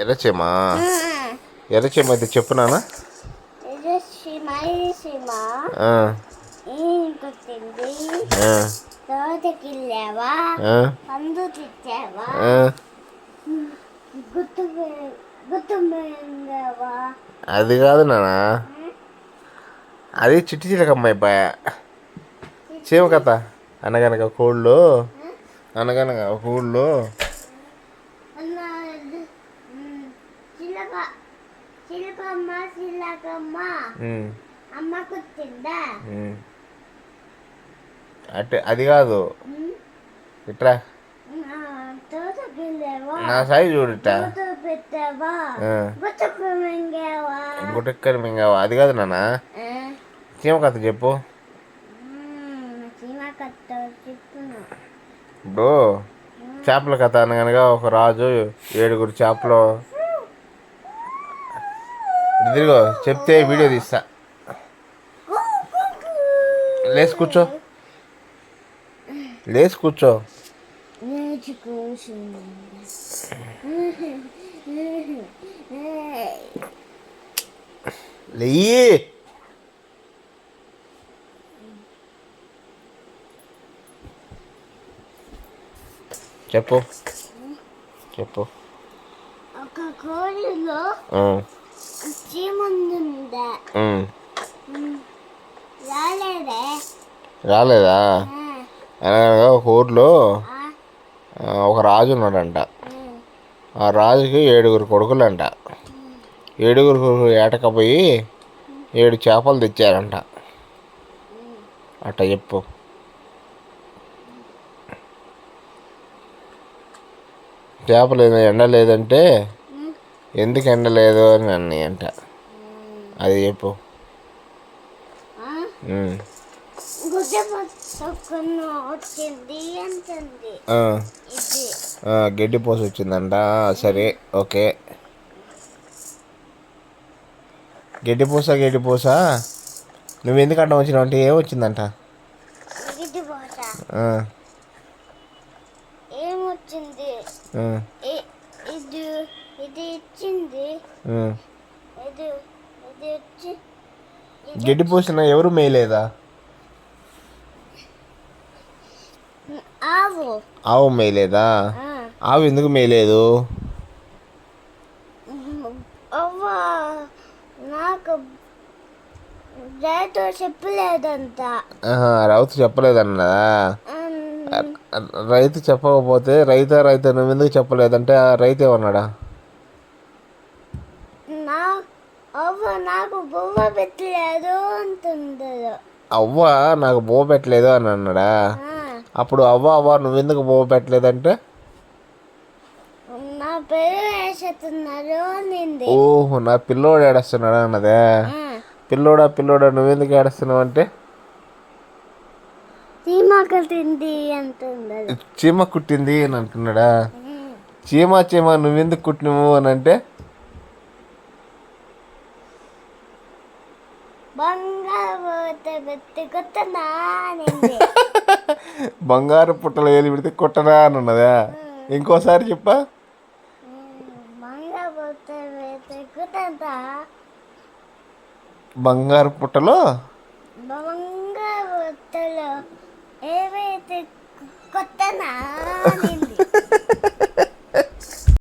ఎర్రచీమ ఎర్రచీమ అయితే చెప్పు నాన్న. తోటకెళ్ళావా, పండు తెచ్చావా, గుర్తుపోయావా? అది కాదు నాన్న, అది చిట్టి చిలకమ్మాయి బాయ్ చీమ కథ. అనగనగా కోళ్ళు అనగనగా ఊళ్ళో చిలకమ్మ చిలకమ్మ అమ్మ కుట్టిందా? అంటే అది కాదు, ఇట్రా నా సాయి చూడుట గుటెక్కని మింగావా. అది కాదు నాన్న, చీమ కథ చెప్పు. ఇప్పుడు చేపల కథ అనగనగా ఒక రాజు 7 చేపలు. ఇదిగో చెప్తే వీడియో తీస్తా. లేచి కూర్చో, లేచి కూర్చో. లేయి చెప్పు చెప్పు. ఒక కోడిలో చీముందా? రాలేదా? అనగా ఒక ఊర్లో ఒక రాజు ఉన్నాడంట. ఆ రాజుకి 7 కొడుకులంట. 7 ఏటకపోయి 7 చేపలు తెచ్చారంట. అట్ట చెప్పు. చేపలు ఎండ లేదంటే ఎందుకు ఎండ లేదు అని అన్నీ అంట. అది చెప్పు. గడ్డి పూస వచ్చిందంట. సరే ఓకే. గడ్డి పూస నువ్వు ఎందుకు అడ్డం వచ్చినావు అంటే ఏం వచ్చిందంట? ఏమొచ్చింది? ఇది ఇచ్చింది. గడ్డి పూసిన ఎవరు మేయలేదా? ఆవు మేయలేదా? ఆవు ఎందుకు మేయలేదు? నాకు రైతు చెప్పలేదంట. రైతు చెప్పలేదన్నా? రైతు చెప్పకపోతే రైతు నువ్వు ఎందుకు చెప్పలేదంటే ఆ రైతు ఏమన్నాడా? నాకు బొవ్వ పెట్టలేదు అంటుంది. అవ్వ నాకు బొవ్వ పెట్టలేదు అని అన్నాడా? అప్పుడు అవ్వ నువ్వెందుకు బొవ్వ పెట్టలేదంటే నా పిల్లలు వేసేస్తున్నారు అనింది. ఓహో, నా పిల్లోడు ఏడుస్తున్నాడా అన్నదే. పిల్లోడా నువ్వెందుకు ఏడుస్తున్నావు అంటే చీమ కుట్టింది అంటుంది. చీమ కుట్టింది అని అంటున్నాడా? చీమ నువ్వెందుకు కుట్టినవు అని అంటే బంగారు పుట్టలు వేలు పెడితే కుట్టనా అని ఉన్నదా? ఇంకోసారి చెప్పా. బంగారు పుట్టలో ఏవైతే కొట్టనా